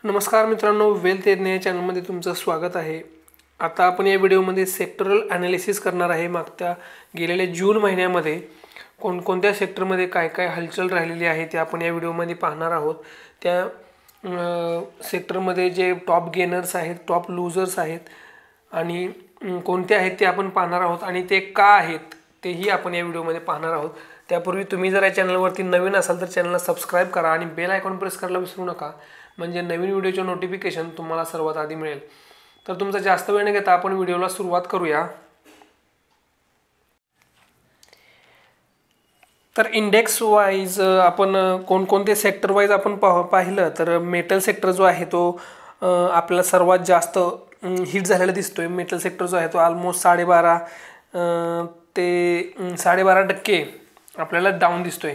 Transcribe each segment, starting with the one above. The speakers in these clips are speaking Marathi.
नमस्कार मित्रांनो, वेल्थ एज्ञ या चॅनलमध्ये तुमचं स्वागत आहे। आता आपण या व्हिडिओमध्ये सेक्टरल ॲनालिसिस करणार आहे। मागच्या गेलेल्या जून महिन्यामध्ये कोणकोणत्या सेक्टरमध्ये काय काय हलचल राहिलेली आहे ते आपण या व्हिडिओमध्ये पाहणार आहोत। त्या सेक्टरमध्ये जे टॉप गेनर्स आहेत, टॉप लूजर्स आहेत आणि कोणते आहेत ते आपण पाहणार आहोत आणि ते का आहेत तेही आपण या व्हिडिओमध्ये पाहणार आहोत। त्यापूर्वी तुम्ही जर या चॅनलवरती नवीन असाल तर चॅनलला सबस्क्राइब करा आणि बेल आयकॉन प्रेस करायला विसरू नका, म्हणजे नवीन व्हिडिओचे नोटिफिकेशन तुम्हाला सर्वात आधी मिळेल। तर तुमचा जास्त वेळ न घेता आपण व्हिडिओला सुरुवात करूया। तर इंडेक्स वाइज आपण कोणकोणते सेक्टर वाइज आपण पाहिलं तर मेटल सेक्टर जो आहे तो आपल्याला सर्वात जास्त हिट झालेला दिसतोय। मेटल सेक्टर जो आहे तो ऑलमोस्ट 12.5 ते 12.5% आपल्याला डाऊन दिसतोय।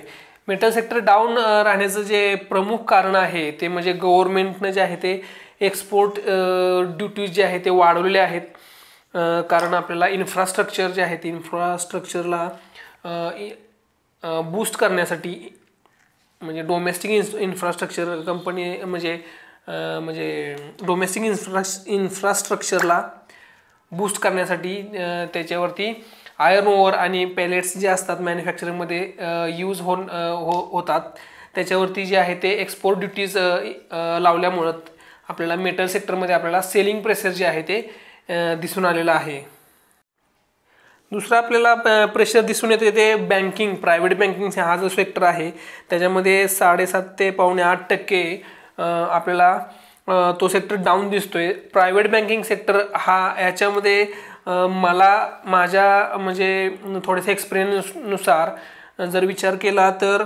मेटल सेक्टर डाऊन राहण्याचं जे प्रमुख कारण आहे ते म्हणजे गव्हर्नमेंटने जे आहे ते एक्सपोर्ट ड्युटीज जे आहे ते वाढवलेले आहेत। कारण आपल्याला इन्फ्रास्ट्रक्चर जे आहे ते इन्फ्रास्ट्रक्चरला बूस्ट करण्यासाठी, म्हणजे डोमेस्टिक इन्फ्रास्ट्रक्चर कंपनी म्हणजे डोमेस्टिक इन्फ्रास्ट्रक्चरला बूस्ट करण्यासाठी त्याच्यावरती आयर्न ओर आणि पॅलेट्स जे असतात मॅन्युफॅक्चरिंगमध्ये यूज होतात त्याच्यावरती जे आहे ते एक्सपोर्ट ड्युटीज लावल्यामुळं आपल्याला मेटल सेक्टरमध्ये आपल्याला सेलिंग प्रेशर जे आहे ते दिसून आलेलं आहे। दुसरा आपल्याला प्रेशर दिसून येते ते बँकिंग, प्रायव्हेट बँकिंग हा जो सेक्टर आहे त्याच्यामध्ये 7.5 ते 7.5% आपल्याला तो सेक्टर डाऊन दिसतोय। प्रायव्हेट बँकिंग सेक्टर हा याच्यामध्ये माझ्या म्हणजे थोडेसे एक्सपिरियन्सनुसार जर विचार केला तर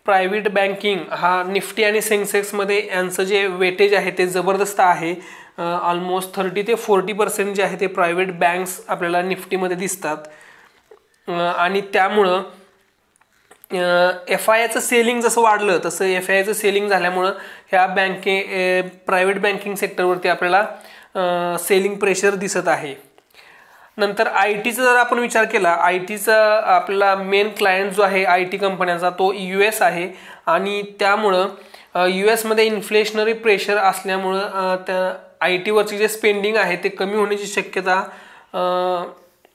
प्रायव्हेट बँकिंग हा निफ्टी आणि सेन्सेक्समध्ये यांचं जे वेटेज आहे ते जबरदस्त आहे। ऑलमोस्ट 30 ते 40% जे आहे ते प्रायव्हेट बँक्स आपल्याला निफ्टीमध्ये दिसतात आणि त्यामुळं FIIचं सेलिंग जसं वाढलं तसं FIIचं सेलिंग झाल्यामुळं ह्या प्रायव्हेट बँकिंग सेक्टरवरती आपल्याला सेलिंग प्रेशर दिसत आहे। नंतर IT चा जर आपण विचार केला, IT चा आपला मेन क्लायंट जो आहे IT कंपन्यांचा तो US आहे आणि त्यामुळं US मध्ये इन्फ्लेशनरी प्रेशर असल्यामुळं त्या IT वरची जे स्पेंडिंग आहे ते कमी होण्याची शक्यता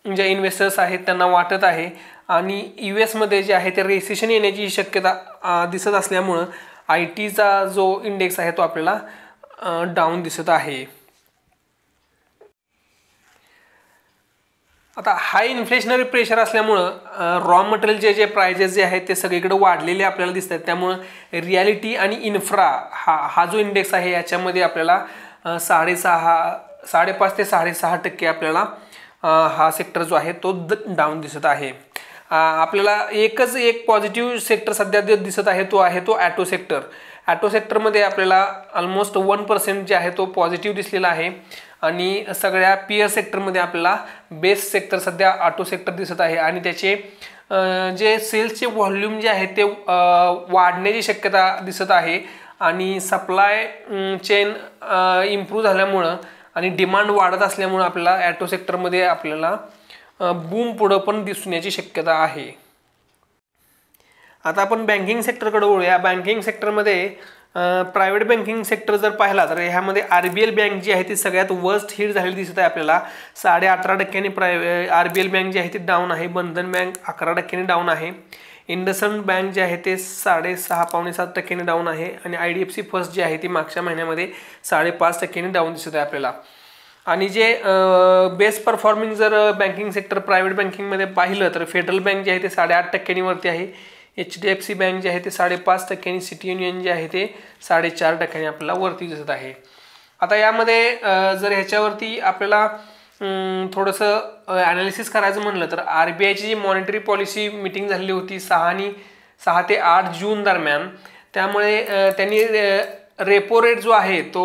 जे इन्व्हेस्टर्स आहेत त्यांना वाटत आहे आणि US मध्ये जे आहे ते रिसेशन येण्याची शक्यता दिसत असल्यामुळं IT चा जो इंडेक्स आहे तो आपल्याला डाऊन दिसत आहे। आता हाय इन्फ्लेशनरी प्रेशर असल्यामुळं रॉ मटेरियल जे प्राइजेस जे आहेत ते सगळीकडे वाढलेले आपल्याला दिसतात। त्यामुळं रियालिटी आणि इन्फ्रा हा जो इंडेक्स आहे याच्यामध्ये आपल्याला 5.5 ते 6.5% आपल्याला हा सेक्टर जो आहे तो डाऊन दिसत आहे। आपल्याला एक पॉझिटिव्ह सेक्टर सध्या दिसत आहे तो आहे तो ॲटो सेक्टर। ॲटो सेक्टरमध्ये आपल्याला ऑलमोस्ट 1% जे आहे तो पॉझिटिव्ह दिसलेला आहे आणि सगळ्या पीयर सेक्टरमध्ये आपल्याला बेस्ट सेक्टर सध्या ऑटो सेक्टर दिसत आहे आणि त्याचे जे सेल्सचे व्हॉल्यूम जे आहे ते वाढण्याची शक्यता दिसत आहे आणि सप्लाय चेन इम्प्रूव्ह झाल्यामुळं आणि डिमांड वाढत असल्यामुळं आपल्याला ॲटो सेक्टरमध्ये आपल्याला बूम पुढं पण दिसून याची शक्यता आहे। आता आपण बँकिंग सेक्टरकडे वळूया। बँकिंग सेक्टरमध्ये प्रायव्हेट बँकिंग सेक्टर जर पाहिला तर ह्यामध्ये RBL बँक जी आहे ती सगळ्यात वर्स्ट हिट झालेली दिसत आहे आपल्याला। 18.5% RBL बँक जी आहे ती डाऊन आहे। बंधन बँक 11% डाऊन आहे। इंडसइंड बँक जे आहे ते 6.5-7% डाऊन आहे आणि IDFC फर्स्ट जी आहे ती मागच्या महिन्यामध्ये 5.5% डाऊन दिसत आहे आपल्याला। आणि जे बेस्ट परफॉर्मिंग जर बँकिंग सेक्टर प्रायव्हेट बँकिंगमध्ये पाहिलं तर फेडरल बँक जी आहे ते 8.5% वरती आहे। HDFC बँक जे आहे ते 5.5% सिटी युनियन जे आहे ते 4.5% आपल्याला वरती दिसत आहे। आता यामध्ये जर ह्याच्यावरती आपल्याला थोडंसं ॲनालिसिस करायचं म्हणलं तर RBIची जी मॉनिटरी पॉलिसी मीटिंग झालेली होती 6 ते 8 जून दरम्यान, त्यामुळे त्यांनी रेपो रेट जो आहे तो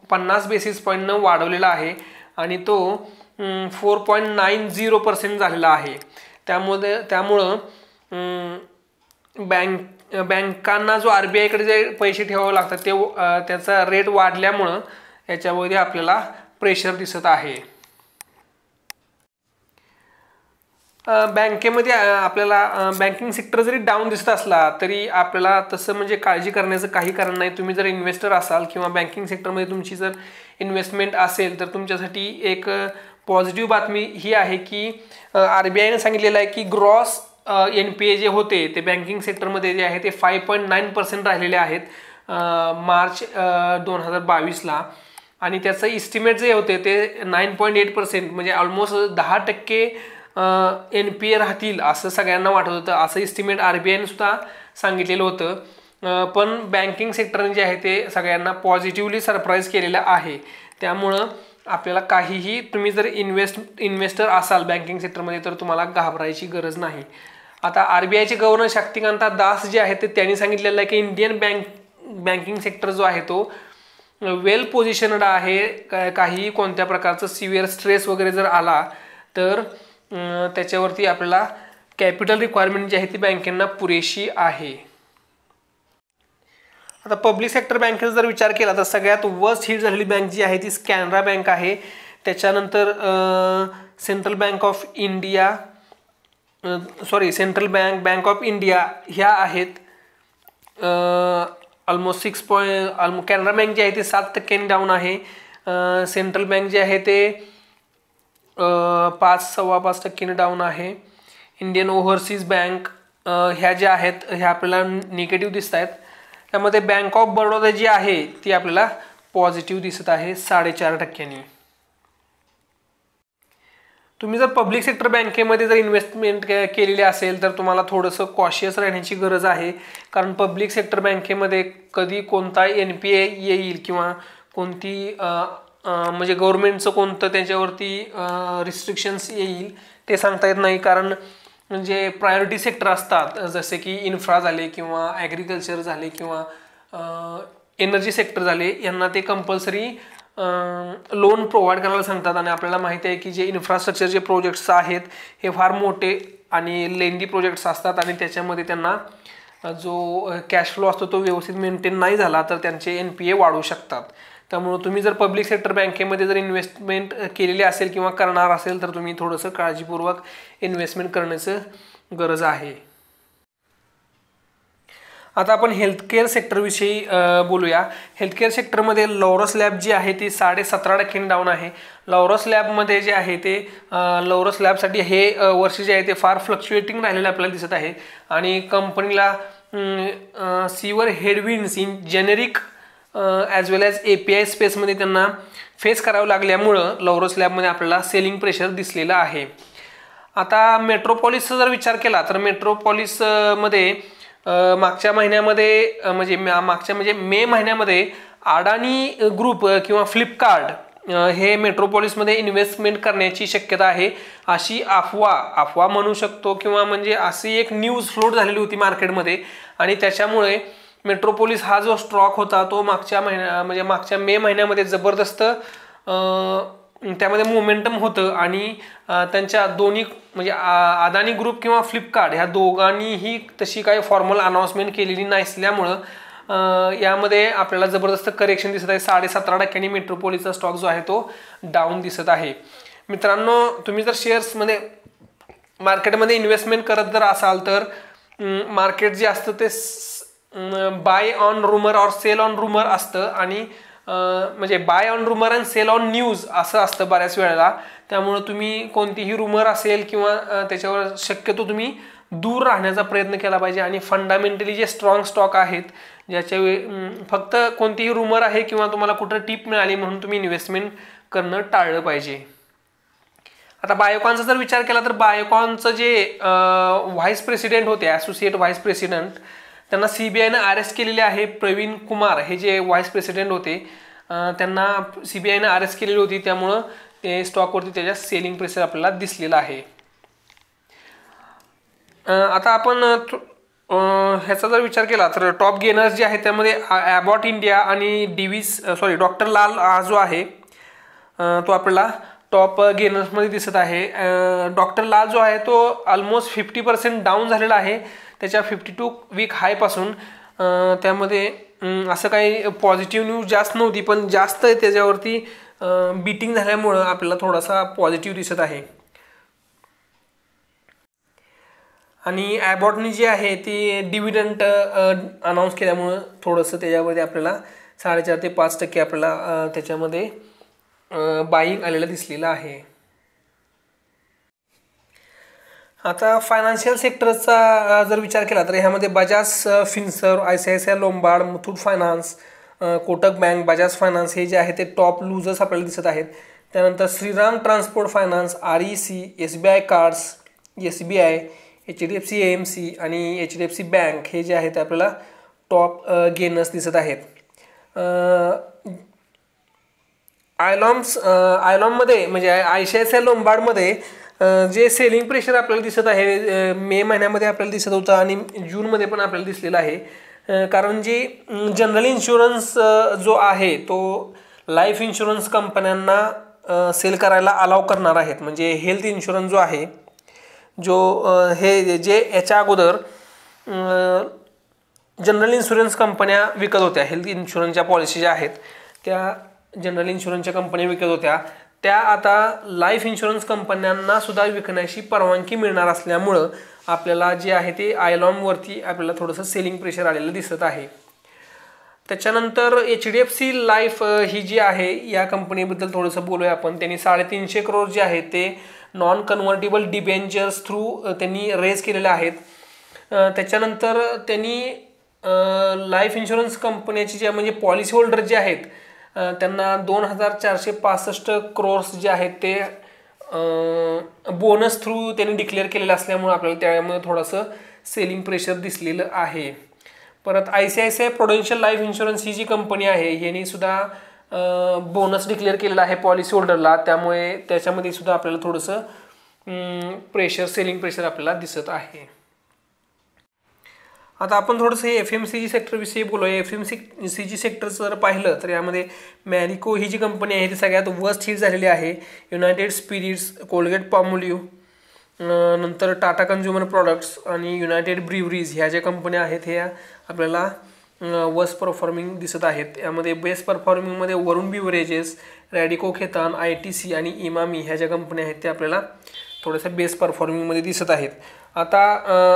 50 बेसिस पॉईंटनं वाढवलेला आहे आणि तो 4.90% झालेला आहे। त्यामुळं बँकांना जो RBIकडे जे पैसे ठेवावे लागतात ते त्याचा रेट वाढल्यामुळं याच्यामध्ये आपल्याला प्रेशर दिसत आहे। बँकेमध्ये आपल्याला बँकिंग सेक्टर जरी डाऊन दिसत असला तरी आपल्याला तसं म्हणजे काळजी करण्याचं काही कारण नाही. तुम्ही जर इन्व्हेस्टर असाल किंवा बँकिंग सेक्टरमध्ये तुमची जर इन्व्हेस्टमेंट असेल तर तुमच्यासाठी एक पॉझिटिव्ह बातमी ही आहे की RBIने सांगितलेलं आहे की ग्रॉस NPA जे होते ते बँकिंग सेक्टरमध्ये जे आहे ते 5.9% राहिलेले आहेत मार्च 2022ला, आणि त्याचं इस्टिमेट जे होते ते 9.8% म्हणजे ऑलमोस्ट 10% NPA राहतील असं सगळ्यांना वाटत होतं. असं इस्टिमेट RBIने सुद्धा सांगितलेलं होतं. पण बँकिंग सेक्टरने जे आहे ते सगळ्यांना पॉझिटिव्हली सरप्राईज केलेलं आहे. त्यामुळं आपल्याला काहीही, तुम्ही जर इन्व्हेस्टर असाल बँकिंग सेक्टरमध्ये तर तुम्हाला घाबरायची गरज नाही. आता RBIचे गव्हर्नर शक्तिकांता दास जे आहेत ते त्यांनी सांगितलेलं आहे की इंडियन बँकिंग सेक्टर जो आहे तो वेल पोझिशनड आहे. काही कोणत्या प्रकारचं सिव्हिअर स्ट्रेस वगैरे जर आला तर त्याच्यावरती आपल्याला कॅपिटल रिक्वायरमेंट जी आहे ती बँकेंना पुरेशी आहे. आता पब्लिक सेक्टर बँकेचा जर विचार केला तर सगळ्यात वर्स्ट हिट झालेली बँक जी आहे ती कॅनरा बँक आहे. त्याच्यानंतर central bank of India, central bank of India ह्या आहेत. ऑलमोस्ट 6 कॅनरा बँक जी आहे ती 7% डाऊन आहे. सेंट्रल बँक जे आहे ते 5.25% डाऊन आहे. इंडियन ओव्हरसीज बँक ह्या ज्या आहेत ह्या आपल्याला निगेटिव्ह दिसत आहेत. त्यामध्ये बँक ऑफ बडोदा जी आहे ती आपल्याला पॉझिटिव्ह दिसत आहे 4.5%. तुम्ही जर पब्लिक सेक्टर बँकेमध्ये जर इन्व्हेस्टमेंट केलेली असेल तर तुम्हाला थोडंसं कॉशियस राहण्याची गरज आहे. कारण पब्लिक सेक्टर बँकेमध्ये कधी कोणता NPA येईल किंवा कोणती म्हणजे गव्हर्नमेंटचं कोणतं त्याच्यावरती रिस्ट्रिक्शन्स येईल ते सांगता येत नाही. कारण म्हणजे प्रायोरिटी सेक्टर असतात जसे की इन्फ्रा झाले किंवा ॲग्रिकल्चर झाले किंवा एनर्जी सेक्टर झाले, यांना ते कंपल्सरी लोन प्रोव्हाइड करायला सांगतात. आणि आपल्याला माहिती आहे की जे इन्फ्रास्ट्रक्चरचे प्रोजेक्ट्स आहेत हे फार मोठे आणि लेंदी प्रोजेक्ट्स असतात आणि त्याच्यामध्ये त्यांना जो कॅश फ्लो असतो तो व्यवस्थित मेंटेन नाही झाला तर त्यांचे NPA वाढू शकतात. त्यामुळे तुम्ही जर पब्लिक सेक्टर बँकेमध्ये जर इन्व्हेस्टमेंट केलेली असेल किंवा करणार असेल तर तुम्ही थोडंसं काळजीपूर्वक इन्व्हेस्टमेंट करण्याचं गरज आहे. आता आपण हेल्थकेअर सेक्टरविषयी बोलूया. हेल्थकेअर सेक्टरमध्ये लॉरस लॅब जी आहे ती 17.5% डाऊन आहे. लॉरस लॅबमध्ये जे आहे ते लॉरस लॅबसाठी हे वर्ष जे आहे ते फार फ्लक्च्युएटिंग राहिलेलं आपल्याला दिसत आहे आणि कंपनीला severe headwinds in generic as well as API स्पेसमध्ये त्यांना फेस करावं लागल्यामुळं लॉरस लॅबमध्ये आपल्याला सेलिंग प्रेशर दिसलेलं आहे. आता मेट्रोपॉलिसचा जर विचार केला तर मेट्रोपॉलिसमध्ये मागच्या महिन्यामध्ये म्हणजे मे महिन्यामध्ये अडानी ग्रुप किंवा फ्लिपकार्ट हे मेट्रोपॉलिसमध्ये इन्व्हेस्टमेंट करण्याची शक्यता आहे अशी अफवा म्हणू शकतो किंवा म्हणजे अशी एक न्यूज फ्लोट झालेली होती मार्केटमध्ये. आणि त्याच्यामुळे मेट्रोपॉलिस हा जो स्टॉक होता तो मागच्या मे महिन्यामध्ये जबरदस्त त्यामध्ये मोमेंटम होतं आणि त्यांच्या दोन्ही म्हणजे अदानी ग्रुप किंवा फ्लिपकार्ट ह्या दोघांनीही तशी काही फॉर्मल अनाउन्समेंट केलेली नसल्यामुळं यामध्ये आपल्याला जबरदस्त करेक्शन दिसत आहे. 17.5% मेट्रोपॉलिसचा स्टॉक जो आहे तो डाऊन दिसत आहे. मित्रांनो, तुम्ही जर शेअर्समध्ये मार्केटमध्ये इन्व्हेस्टमेंट करत जर असाल तर मार्केट जे असतं ते बाय ऑन रुमर और सेल ऑन रुमर असतं आणि म्हणजे buy on rumour and sell on news असं असतं बऱ्याच वेळेला. त्यामुळं तुम्ही कोणतीही रुमर असेल किंवा त्याच्यावर शक्यतो तुम्ही दूर राहण्याचा प्रयत्न केला पाहिजे आणि फंडामेंटली जे स्ट्रॉंग स्टॉक आहेत ज्याच्या फक्त कोणतीही रुमर आहे किंवा तुम्हाला कुठं टिप मिळाली म्हणून तुम्ही इन्व्हेस्टमेंट करणं टाळलं पाहिजे. आता बायोकॉनचा जर विचार केला तर बायोकॉनचं जे व्हाईस प्रेसिडेंट होते, असोसिएट व्हाईस प्रेसिडेंट, त्यांना CBIने अरेस्ट केलेले आहे. प्रवीण कुमार हे जे व्हाईस प्रेसिडेंट होते त्यांना CBIने अरेस्ट केलेली होती. त्यामुळं ते स्टॉकवरती त्याच्या सेलिंग प्रेशर आपल्याला दिसलेला आहे. आता आपण ह्याचा जर विचार केला तर टॉप गेनर्स जे आहेत त्यामध्ये ॲबॉट इंडिया आणि डॉक्टर लाल हा जो आहे तो आपल्याला टॉप गेनर्समध्ये दिसत आहे. डॉक्टर लाल जो आहे तो ऑलमोस्ट 50% डाऊन झालेला आहे त्याच्या 52 वीक हायपासून. त्यामध्ये असं काही पॉझिटिव्ह न्यूज जास्त नव्हती पण जास्त त्याच्यावरती बीटिंग झाल्यामुळं आपल्याला थोडासा पॉझिटिव्ह दिसत आहे. आणि ॲबॉटनी जी आहे ती डिव्हिडंड अनाऊन्स केल्यामुळं थोडंसं त्याच्यामध्ये आपल्याला 4.5 ते 5% आपल्याला त्याच्यामध्ये बाईंग आलेलं दिसलेलं आहे. आता फायनान्शियल सेक्टरचा जर विचार केला तर ह्यामध्ये Bajaj Finserv, ICICI Lombard, Muthoot finance, Kotak bank, Bajaj finance हे जे आहे ते टॉप लूजर्स आपल्याला दिसत आहेत. त्यानंतर Shriram transport finance, REC, SBI cards, SBI, HDFC AMC आणि HDFC बँक हे जे आहेत आपल्याला टॉप गेनर्स दिसत आहेत. आयलॉममध्ये म्हणजे ICICI लोंबार्डमध्ये जे सेलिंग प्रेशर आपल्याला दिसत आहे मे महिन्यामध्ये आपल्याला दिसत होतं आणि जूनमध्ये पण आपल्याला दिसलेलं आहे. कारण जी जनरल इन्शुरन्स जो आहे तो लाईफ इन्शुरन्स कंपन्यांना सेल करायला अलाव करणार आहेत. म्हणजे हेल्थ इन्शुरन्स जो आहे जो हे जे याच्या अगोदर जनरल इन्शुरन्स कंपन्या विकत होत्या, हेल्थ इन्शुरन्सच्या पॉलिसी ज्या आहेत त्या जनरल इन्शुरन्सच्या कंपन्या विकत होत्या, त्या आता लाईफ इन्शुरन्स कंपन्यांना सुद्धा विकण्याची परवानगी मिळणार असल्यामुळं आपल्याला जे आहे ते आयलॉमवरती आपल्याला थोडंसं सेलिंग प्रेशर आलेलं दिसत आहे. त्याच्यानंतर HDFC लाईफ ही जी आहे या कंपनीबद्दल थोडंसं बोलूया आपण. त्यांनी 350 करोड जे आहे ते नॉन कन्व्हर्टेबल डिबेंचर्स थ्रू त्यांनी रेज केलेले आहेत. त्याच्यानंतर त्यांनी लाईफ इन्शुरन्स कंपन्याची जे म्हणजे पॉलिसी होल्डर जे आहेत त्यांना 2,465 करोड्स जे आहेत ते बोनस थ्रू त्यांनी डिक्लेअर केलेलं असल्यामुळे आपल्याला त्यामुळे थोडंसं सेलिंग प्रेशर दिसलेलं आहे. परत ICICI प्रुडेन्शियल लाईफ इन्शुरन्स ही जी कंपनी आहे यांनी सुद्धा बोनस डिक्लेअर केलेला आहे पॉलिसी होल्डरला, त्यामुळे त्याच्यामध्ये सुद्धा आपल्याला थोडंसं सेलिंग प्रेशर आपल्याला दिसत आहे. आता आपण थोडंसं हे FMCG सेक्टरविषयी बोलूया. FMCG सेक्टर जर पाहिलं तर यामध्ये मॅरिको ही जी कंपनी आहे ती सगळ्यात वर्स्ट हिट झालेली आहे. युनायटेड स्पिरिट्स, कोलगेट पामोलिव्ह, नंतर टाटा कन्झ्युमर प्रॉडक्ट्स आणि युनायटेड ब्रिव्हरीज ह्या ज्या कंपन्या आहेत ह्या आपल्याला वर्स्ट परफॉर्मिंग दिसत आहेत. यामध्ये बेस्ट परफॉर्मिंगमध्ये वरुण बिव्हरेजेस, रॅडिको खेतान, ITC आणि इमामी ह्या ज्या कंपन्या आहेत त्या आपल्याला थोड्याशा बेस्ट परफॉर्मिंगमध्ये दिसत आहेत. आता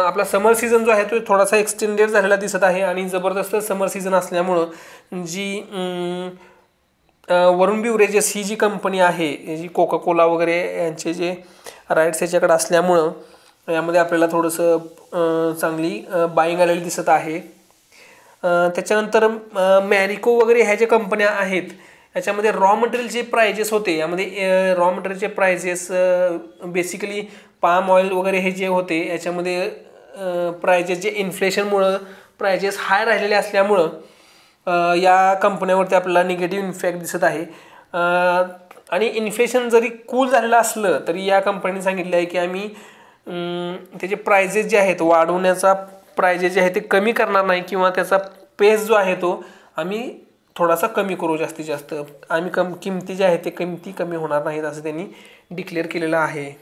आपला समर सीझन जो आहे तो थोडासा एक्सटेंडेड झालेला दिसत आहे आणि जबरदस्त समर सीझन असल्यामुळं जी वरुण बिव्हरेजेस ही जी कंपनी आहे जी कोका कोला वगैरे यांचे जे राईट्स याच्याकडे असल्यामुळं यामध्ये आपल्याला थोडंसं चांगली बाईंग आलेली दिसत आहे. त्याच्यानंतर मॅरिको वगैरे ह्या ज्या कंपन्या आहेत याच्यामध्ये रॉ मटेरियलचे प्राइजेस होते, यामध्ये रॉ मटेरियलचे प्राइजेस बेसिकली पाम ऑइल वगैरे हे जे होते याच्यामध्ये प्राइजेस जे इन्फ्लेशनमुळं प्राइजेस हाय राहिलेले असल्यामुळं या कंपन्यावरती आपल्याला निगेटिव्ह इम्पॅक्ट दिसत आहे. आणि इन्फ्लेशन जरी कूल झालेलं असलं तरी या कंपनीने सांगितलं आहे की आम्ही त्याचे प्राइजेस जे आहेत वाढवण्याचा प्राइजेस जे आहे ते कमी करणार नाही किंवा त्याचा पेस जो आहे तो आम्ही थोडासा कमी करू, जास्तीत जास्त आम्ही किमती ज्या आहेत ते किमती कमी होणार नाहीत असं त्यांनी डिक्लेअर केलेलं आहे.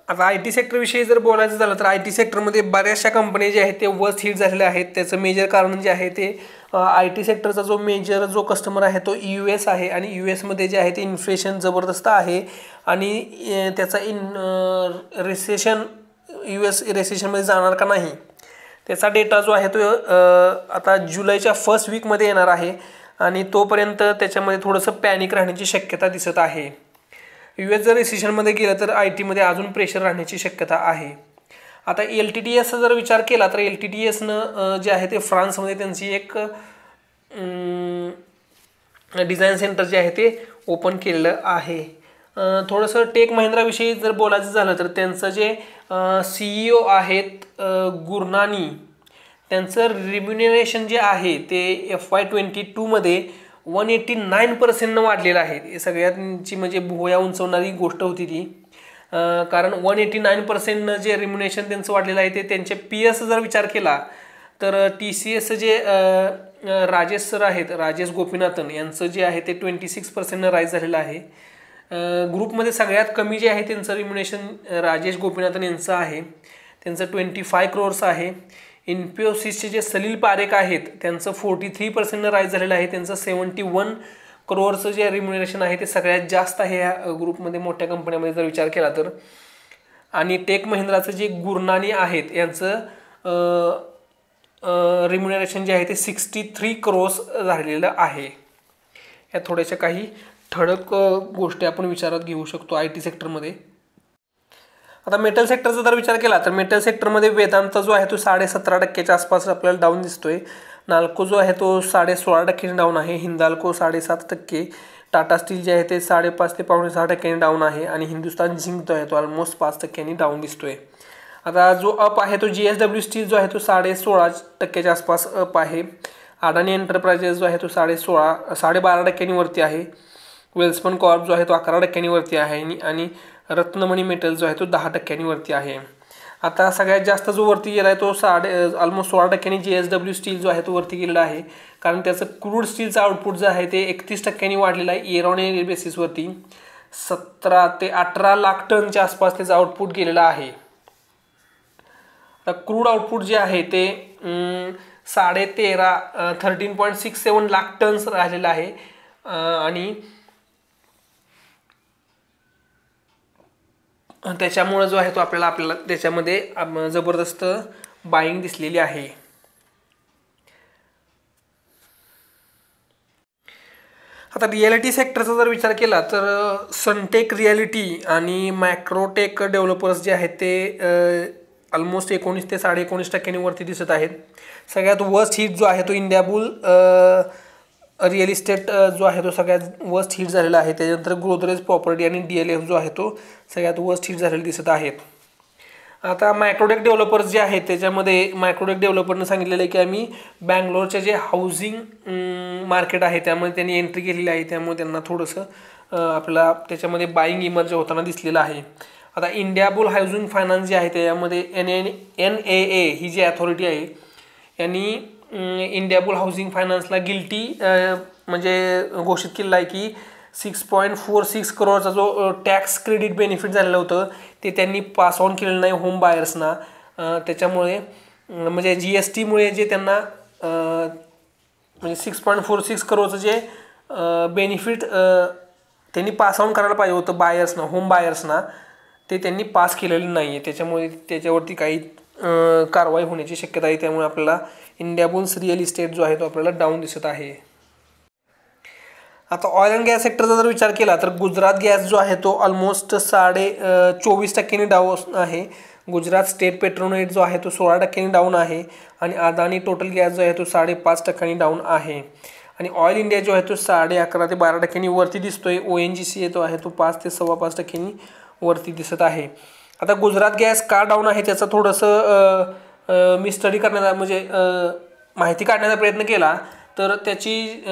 आता IT सेक्टरविषयी जर बोलायचं झालं तर IT सेक्टरमध्ये बऱ्याचशा कंपन्या ज्या आहेत ते वर्स्ट हिट झालेल्या आहेत. त्याचं मेजर कारण जे आहे ते IT सेक्टरचा जो मेजर कस्टमर आहे तो US आहे आणि US जे आहे ते इन्फ्लेशन जबरदस्त आहे आणि त्याचा US रेसेशनमध्ये जाणार का नाही त्याचा डेटा जो आहे तो आता जुलैच्या फर्स्ट वीकमध्ये येणार आहे आणि तोपर्यंत त्याच्यामध्ये थोडंसं पॅनिक राहण्याची शक्यता दिसत आहे. US जर रिसेशनमध्ये गेलं तर IT अजून प्रेशर राहण्याची शक्यता आहे. आता LTTS जर विचार केला तर LTTSनं जे आहे ते फ्रान्समध्ये त्यांची एक डिझाईन सेंटर जे आहे ते ओपन केलेलं आहे. थोडंसं टेक महिंद्राविषयी जर बोलायचं झालं तर त्यांचं जे CEO आहेत गुरनानी, त्यांचं रिम्युनरेशन जे आहे ते FY22 189% वाढलेलं आहे. हे सगळ्यांची म्हणजे भुवया उंचवणारी गोष्ट होती ती, कारण 189% जे रिम्युनरेशन त्यांचं वाढलेलं आहे ते त्यांचे PS जर विचार केला तर TCS जे राजेश सर आहेत, राजेश गोपीनाथन यांचं जे आहे ते 26% राईज झालेलं आहे. ग्रुपमध्ये सगळ्यात कमी जे आहे त्यांचं रिम्युनरेशन राजेश गोपीनाथन यांचं आहे, त्यांचं 25 करोड्स आहे. इन्फोसिसचे जे सलील पारेख आहेत त्यांचं 43% राईज झालेलं आहे, त्यांचं 71 करोडचं जे रिम्युनरेशन आहे ते सगळ्यात जास्त आहे ह्या ग्रुपमध्ये मोठ्या कंपन्यामध्ये जर विचार केला तर. आणि टेक महिंद्राचं जे गुरनानी आहेत यांचं रिम्युनरेशन जे आहे ते 63 crores झालेलं आहे. या थोड्याशा काही ठळक गोष्टी आपण विचारात घेऊ शकतो IT सेक्टरमध्ये. आता मेटल सेक्टरचा जर विचार केला तर मेटल सेक्टरमध्ये वेदांत जो आहे तो 17.5% आसपास आपल्याला डाऊन दिसतोय. नाल्को जो आहे तो 16.5% डाऊन आहे. हिंदाल्को 7.5%. टाटा स्टील जे आहे ते 5.5 ते 5.6% डाऊन आहे. आणि हिंदुस्तान झिंक जो आहे तो ऑलमोस्ट 5% डाऊन दिसतोय. आता जो अप आहे तो JSW स्टील जो आहे तो 16.5% आसपास अप आहे. अडानी एंटरप्राइजेस जो आहे तो 12.5% वरती आहे. वेल्सपन कॉर्प जो आहे तो 11% वरती आहे. आणि रत्नमणी मेटल जो आहे तो 10% वरती आहे. आता सगळ्यात जास्त जो वरती गेला आहे तो ऑलमोस्ट 16% JSW स्टील जो आहे तो वरती गेलेला आहे. कारण त्याचं क्रूड स्टीलचं आउटपुट जे आहे ते 31% वाढलेलं आहे इयर ऑन इयर बेसिसवरती. 17 ते 18 लाख टनच्या आसपास त्याचं आउटपुट गेलेलं आहे. आता क्रूड आउटपुट जे आहे ते 13.67 लाख टन्स राहिलेलं आहे. आणि त्याच्यामुळे जो आहे तो आपल्याला त्याच्यामध्ये जबरदस्त बाईंग दिसलेली आहे. आता रिॲलिटी सेक्टरचा जर विचार केला तर सनटेक रिॲलिटी आणि मॅक्रोटेक डेव्हलपर्स जे आहेत ते ऑलमोस्ट 19 ते 19.5% वरती दिसत आहेत. सगळ्यात वर्स्ट हिट जो आहे तो इंडियाबुल रिअल इस्टेट जो आहे तो सगळ्यात वर्स्ट हिट झालेला आहे. त्याच्यानंतर गोदरेज प्रॉपर्टी आणि DLF जो आहे तो सगळ्यात वर्स्ट हिट झालेले दिसत आहेत. आता मायक्रोटेक डेव्हलपर्स जे आहेत त्याच्यामध्ये मायक्रोटेक डेव्हलपरनं सांगितलेलं आहे की आम्ही बँगलोरचे जे हाऊसिंग मार्केट आहे त्यामध्ये त्यांनी एंट्री केलेली आहे. त्यामुळे त्यांना थोडंसं आपल्याला त्याच्यामध्ये बाईंग इमर्ज होताना दिसलेलं आहे. आता इंडियाबुल हाऊसिंग फायनान्स जे आहे त्यामध्ये NAA ही जी अथॉरिटी आहे यांनी इंडियाबुल हाऊसिंग फायनान्सला गिल्टी म्हणजे घोषित केलेलं आहे की 6.46 करोडचा जो टॅक्स क्रेडिट बेनिफिट झालेलं होतं ते त्यांनी पास ऑन केलेलं नाही होम बायर्सना. त्याच्यामुळे म्हणजे GSTमुळे जे त्यांना म्हणजे 6.46 करोडचं जे बेनिफिट त्यांनी पास ऑन करायला पाहिजे होतं बायर्सना होम बायर्सना ते त्यांनी पास केलेलं नाही आहे. त्याच्यामुळे त्याच्यावरती काही कारवाई होण्याची शक्यता आहे. त्यामुळे आपल्याला इंडियाबुल्स रिअल इस्टेट जो आहे तो आपल्याला डाऊन दिसत आहे. आता ऑइल अँड गॅस सेक्टरचा जर विचार केला तर गुजरात गॅस जो आहे तो ऑलमोस्ट 24% डाऊन आहे. गुजरात स्टेट पेट्रोनेट जो आहे तो 16% डाऊन आहे. आणि अदानी टोटल गॅस जो आहे तो 5.5% डाऊन आहे. आणि ऑइल इंडिया जो आहे तो 11.5 ते 12% वरती दिसतोय. ONGC जो आहे तो 5 ते 5.25% वरती दिसत आहे. आता गुजरात गॅस का डाऊन आहे त्याचं थोडंसं मी स्टडी करण्याचा म्हणजे माहिती काढण्याचा प्रयत्न केला तर त्याची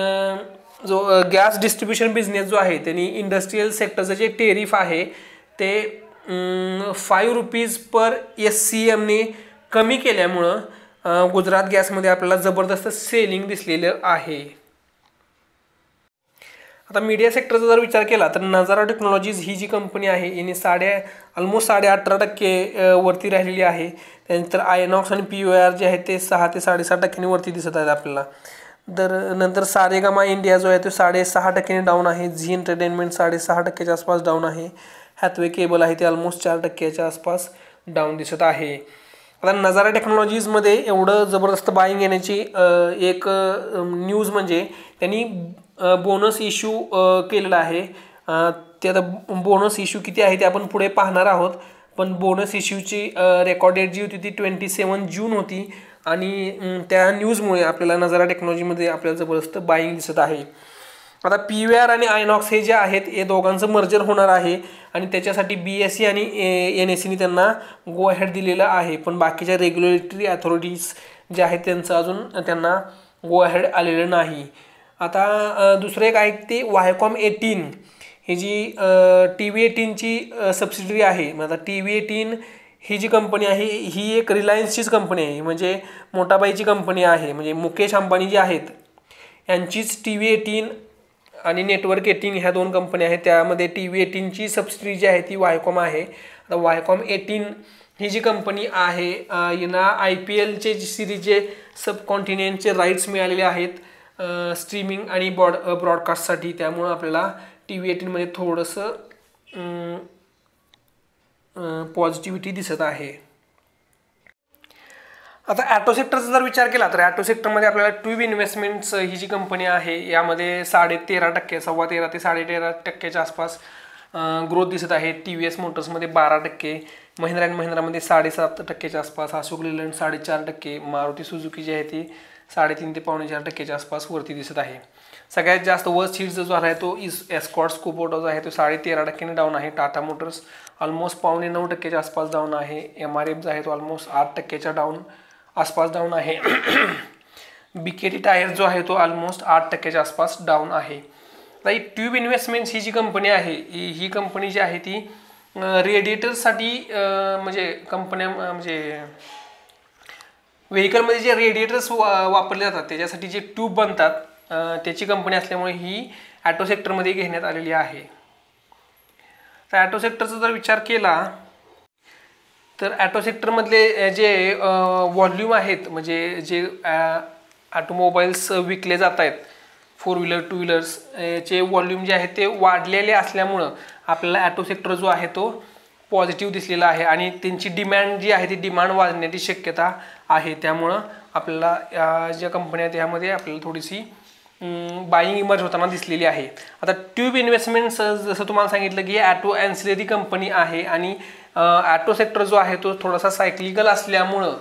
जो गॅस डिस्ट्रीब्युशन बिझनेस जो आहे त्यांनी इंडस्ट्रीयल सेक्टरचं जे टेरिफ आहे ते 5 रुपीज पर SCMने कमी केल्यामुळं गुजरात गॅसमध्ये आपल्याला जबरदस्त सेलिंग दिसलेलं आहे. आता मीडिया सेक्टरचा जर विचार केला तर नजारा टेक्नॉलॉजीज ही जी कंपनी आहे याने ऑलमोस्ट 18% वरती राहिलेली आहे. त्यानंतर आयनॉक्स आणि POR जे आहे ते 6 ते 7.5% वरती दिसत आहेत आपल्याला. नंतर सारेगामा इंडिया जो आहे तो 6.5% डाऊन आहे. झी एंटरटेनमेंट 6.5%च्या आसपास डाऊन आहे. हॅथवे केबल आहे ते ऑलमोस्ट 4%च्या आसपास डाऊन दिसत आहे. आता नजारा टेक्नॉलॉजीजमध्ये एवढं जबरदस्त बाईंग येण्याची एक न्यूज म्हणजे त्यांनी बोनस इश्यू केलेला आहे. ते आता बोनस इश्यू किती आहे ते आपण पुढे पाहणार आहोत. पण बोनस इश्यूची रेकॉर्ड डेट जी होती ती 27 जून होती. आणि त्या न्यूजमुळे आपल्याला नजारा टेक्नॉलॉजीमध्ये आपल्याला जबरदस्त बाईंग दिसत आहे. आता POR आणि आयनॉक्स हे जे आहेत हे दोघांचं मर्जर होणार आहे. आणि त्याच्यासाठी BSE आणि NSEने त्यांना गो अहेड दिलेलं आहे. पण बाकीच्या रेग्युलेटरी अथॉरिटीज जे आहेत त्यांचं अजून त्यांना गो अहेड आलेलं नाही. आता दुसरं एक आहे ते वायकॉम 18 ही जी TV18ची सबसिडरी आहे. आता TV18 ही जी कंपनी आहे ही एक रिलायन्सचीच कंपनी आहे. म्हणजे मोठाबाईची कंपनी आहे. म्हणजे मुकेश अंबानी जे आहेत यांचीच TV18 आणि नेटवर्क 18 ह्या 2 कंपन्या आहेत. त्यामध्ये TV18ची सबसिडरी जी आहे ती वायकॉम आहे. आता वायकॉम 18 ही जी कंपनी आहे यांना IPLचे सिरीजचे सबकॉन्टिनेंटचे राईट्स मिळालेले आहेत स्ट्रीमिंग आणि ब्रॉडकास्टसाठी. त्यामुळं आपल्याला TV18मध्ये थोडंसं पॉझिटिव्हिटी दिसत आहे. आता ॲटो सेक्टरचा जर विचार केला तर ॲटो सेक्टरमध्ये आपल्याला ट्यूब इन्व्हेस्टमेंट्स ही जी कंपनी आहे यामध्ये 13.5% 13.25 ते 13.5%च्या आसपास ग्रोथ दिसत आहे. TVS मोटर्समध्ये 12%, महिंद्रा अँड महिंद्रामध्ये 7.5%च्या आसपास, अशोक लेलँड 4.5%, मारुती सुझुकी जी आहे ती 3.5 ते 4.25%च्या आसपास वरती दिसत आहे. सगळ्यात जास्त वर्स्ट हिट जो आहे तो एस्कॉर्ट्स कुबोटा जो आहे तो 13.5%ने डाऊन आहे. टाटा मोटर्स ऑलमोस्ट 8.25%च्या आसपास डाऊन आहे. MRF जो आहे तो ऑलमोस्ट 8%च्या आसपास डाऊन आहे. BKT टायर जो आहे तो ऑलमोस्ट 8%च्या आसपास डाऊन आहे. तर ट्यूब इन्व्हेस्टमेंट्स ही जी कंपनी आहे ही कंपनी जी आहे ती रेडिएटरसाठी म्हणजे कंपन्या म्हणजे व्हेकलमध्ये जे रेडिएटर्स वापरले जातात त्याच्यासाठी जे ट्यूब बनतात त्याची कंपनी असल्यामुळे ही ॲटो सेक्टरमध्ये घेण्यात आलेली आहे. तर ॲटो सेक्टरचा जर विचार केला तर ॲटो सेक्टरमधले जे व्हॉल्यूम आहेत म्हणजे जे ऑटोमोबाईल्स विकले जात आहेत 4 व्हीलर 2 व्हीलर्सचे व्हॉल्यूम जे आहे ते वाढलेले असल्यामुळं आपल्याला ॲटो सेक्टर जो आहे तो पॉझिटिव्ह दिसलेला आहे आणि त्यांची डिमांड जी आहे ती डिमांड वाढण्याची शक्यता आहे. त्यामुळं आपल्याला ज्या कंपन्या आहेत त्यामध्ये आपल्याला थोडीशी बाईंग इमर्ज होताना दिसलेली आहे. आता ट्यूब इन्व्हेस्टमेंट्स जसं तुम्हाला सांगितलं की ॲटो ॲन्सिलरी कंपनी आहे आणि ॲटो सेक्टर जो आहे तो थोडासा सायक्लिकल असल्यामुळं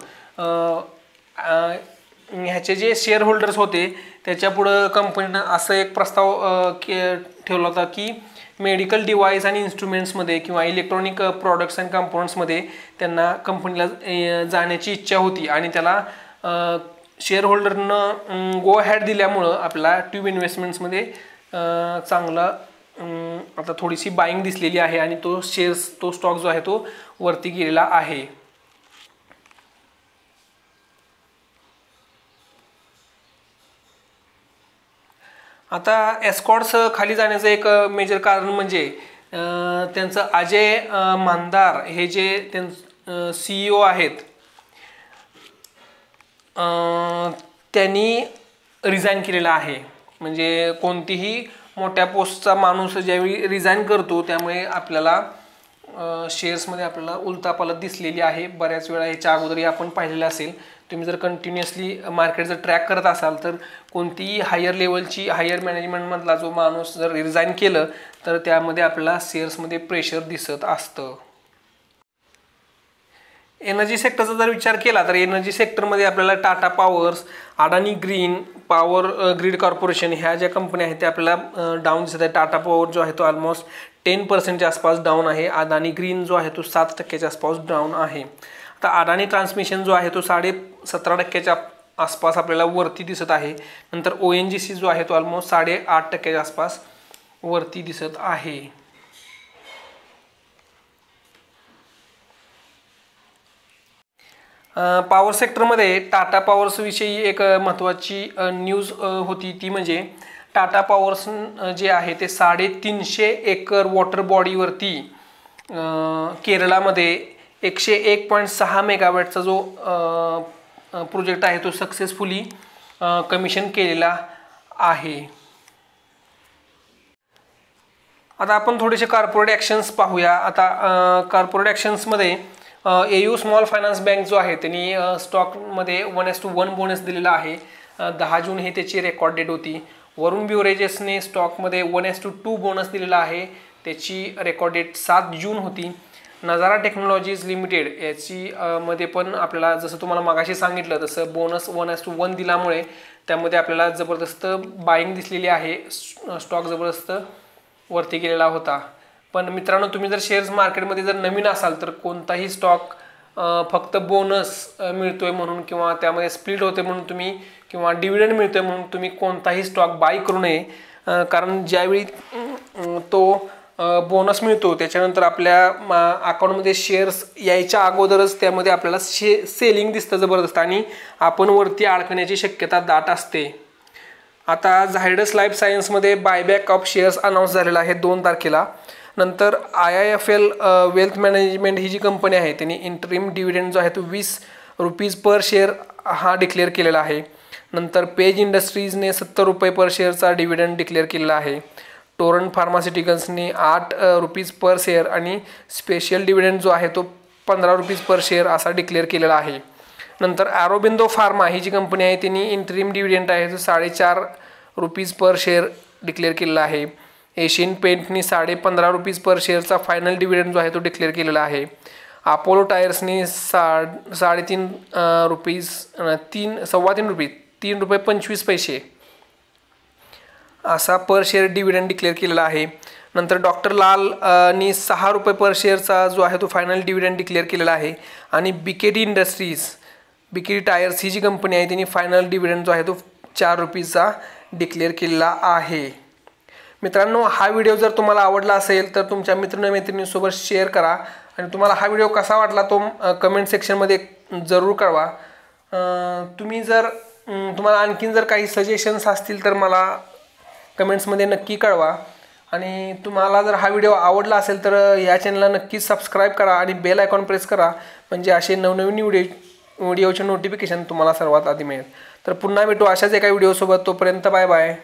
ह्याचे जे शेअर होल्डर्स होते त्याच्यापुढं कंपनीनं असं एक प्रस्ताव ठेवला होता की मेडिकल डिव्हाइस आणि इन्स्ट्रुमेंट्समध्ये किंवा इलेक्ट्रॉनिक प्रॉडक्ट्स अँड कंपोनंट्समध्ये त्यांना कंपनीला जाण्याची इच्छा होती आणि त्याला शेअर होल्डरनं गो हॅड दिल्यामुळं आपला ट्यूब इन्व्हेस्टमेंट्समध्ये चांगला आता थोडीशी बाईंग दिसलेली आहे आणि तो स्टॉक जो आहे तो वरती गेलेला आहे. आता एस्कॉर्ट्स खाली जाण्याचं एक मेजर कारण म्हणजे त्यांचं अजय मानदार हे जे CEO आहेत त्यांनी रिझाईन केलेला आहे. म्हणजे कोणतीही मोठ्या पोस्टचा माणूस ज्यावेळी रिझाईन करतो त्यामुळे आपल्याला शेअर्समध्ये आपल्याला उलथापालथ दिसलेली आहे. बऱ्याच वेळा याच्या अगोदरही आपण पाहिलेलं असेल. तुम्ही जर कंटिन्युअसली मार्केट जर ट्रॅक करत असाल तर कोणतीही हायर लेवलची हायर मॅनेजमेंटमधला जो माणूस जर रिझाईन केलं तर त्यामध्ये आपल्याला शेअर्समध्ये प्रेशर दिसत असतं. एनर्जी सेक्टरचा जर विचार केला तर एनर्जी सेक्टरमध्ये आपल्याला टाटा पॉवर्स, अडानी ग्रीन पॉवर ग्रीड कॉर्पोरेशन ह्या ज्या कंपन्या आहेत त्या आपल्याला डाऊन दिसत आहे. टाटा पॉवर जो आहे तो ऑलमोस्ट 10%च्या आसपास डाऊन आहे. अदानी ग्रीन जो आहे तो 7%च्या आसपास डाऊन आहे. आता अडानी ट्रान्समिशन जो आहे तो 17.5%च्या आसपास आपल्याला वरती दिसत आहे. नंतर ONGC जो आहे तो ऑलमोस्ट 8.5%च्या आसपास वरती दिसत आहे. पॉवर सेक्टरमध्ये टाटा पॉवर्सविषयी एक महत्त्वाची न्यूज होती ती म्हणजे टाटा पॉवर्स जे आहे ते 350 एकर वॉटर बॉडीवरती केरळामध्ये 101.6 मेगावॅटचा जो प्रोजेक्ट आहे तो सक्सेसफुली कमिशन केलेला आहे. आता आपण थोडेसे कॉर्पोरेट ॲक्शन्स पाहूया. आता कॉर्पोरेट ॲक्शन्समध्ये AU स्मॉल फायनान्स बँक जो आहे त्यांनी स्टॉकमध्ये 1:1 बोनस दिलेला आहे. 10 जून हे त्याची रेकॉर्ड डेट होती. वरुण बिवरेजेसने स्टॉकमध्ये 1:2 बोनस दिलेला आहे. त्याची रेकॉर्ड डेट 7 जून होती. नजारा टेक्नॉलॉजीज लिमिटेड याची मध्ये पण आपल्याला जसं तुम्हाला मागाशी सांगितलं तसं बोनस 1:1 दिल्यामुळे त्यामध्ये आपल्याला जबरदस्त बाईंग दिसलेली आहे. स्टॉक जबरदस्त वरती गेलेला होता. पण मित्रांनो तुम्ही जर शेअर्स मार्केटमध्ये जर नवीन असाल तर कोणताही स्टॉक फक्त बोनस मिळतोय म्हणून किंवा त्यामध्ये स्प्लिट होते म्हणून तुम्ही किंवा डिव्हिडंड मिळतोय म्हणून तुम्ही कोणताही स्टॉक बाय करू नये. कारण ज्यावेळी तो बोनस मिळतो त्याच्यानंतर आपल्या अकाउंटमध्ये शेअर्स यायच्या अगोदरच त्यामध्ये आपल्याला सेलिंग दिसतं जबरदस्त आणि आपण वरती अडकण्याची शक्यता दाट असते. आता झायडस लाईफ सायन्समध्ये बायबॅक ऑफ शेअर्स अनाऊन्स झालेला आहे 2 तारखेला. नंतर IIFL वेल्थ मॅनेजमेंट ही जी कंपनी आहे त्यांनी इंटरिम डिव्हिडंड जो आहे तो 20 रुपीज पर शेअर हा डिक्लेअर केलेला आहे. नंतर पेज इंडस्ट्रीजने 70 रुपये पर शेअरचा डिव्हिडंड डिक्लेअर केलेला आहे. टोरंट फार्मास्युटिकल्सनी 8 रुपीज पर शेअर आणि स्पेशल डिव्हिडंड जो आहे तो 15 रुपीज पर शेअर असा डिक्लेअर केलेला आहे. नंतर ॲरोबिंदो फार्मा ही जी कंपनी आहे त्यांनी इंटरिम डिव्हिडंड आहे तो 4.5 रुपीज पर शेअर डिक्लेअर केलेला आहे. एशियन पेंटनी 15.5 रुपीज पर शेअरचा फायनल डिव्हिडंड जो आहे तो डिक्लेअर केलेला आहे. अपोलो टायर्सनी 3.5 रुपीज 3 रुपये 25 पैसे असा पर शेअर डिव्हिडंड डिक्लेअर केलेला आहे. नंतर डॉक्टर लाल नी 6 रुपये पर शेअरचा जो आहे तो फायनल डिव्हिडंड डिक्लेअर केलेला आहे. आणि बीकेडी इंडस्ट्रीज बीकेडी टायर्स ही जी कंपनी आहे त्यांनी फायनल डिव्हिडंड जो आहे तो 4 रुपीजचा डिक्लेअर केलेला आहे. मित्रांनो, हा व्हिडिओ जर तुम्हाला आवडला असेल तर तुमच्या मित्रमैत्रिणींसोबत शेअर करा आणि तुम्हाला हा व्हिडिओ कसा वाटला तो कमेंट सेक्शनमध्ये जरूर कळवा. तुम्हाला आणखीन जर काही सजेशन्स असतील तर मला कमेंट्समध्ये नक्की कळवा. आणि तुम्हाला जर हा व्हिडिओ आवडला असेल तर या चॅनलला नक्कीच सबस्क्राईब करा आणि बेल आयकॉन प्रेस करा, म्हणजे असे नवनवीन व्हिडिओचे नोटिफिकेशन तुम्हाला सर्वात आधी मिळेल. तर पुन्हा भेटू अशाच एका व्हिडिओसोबत. तोपर्यंत बाय बाय.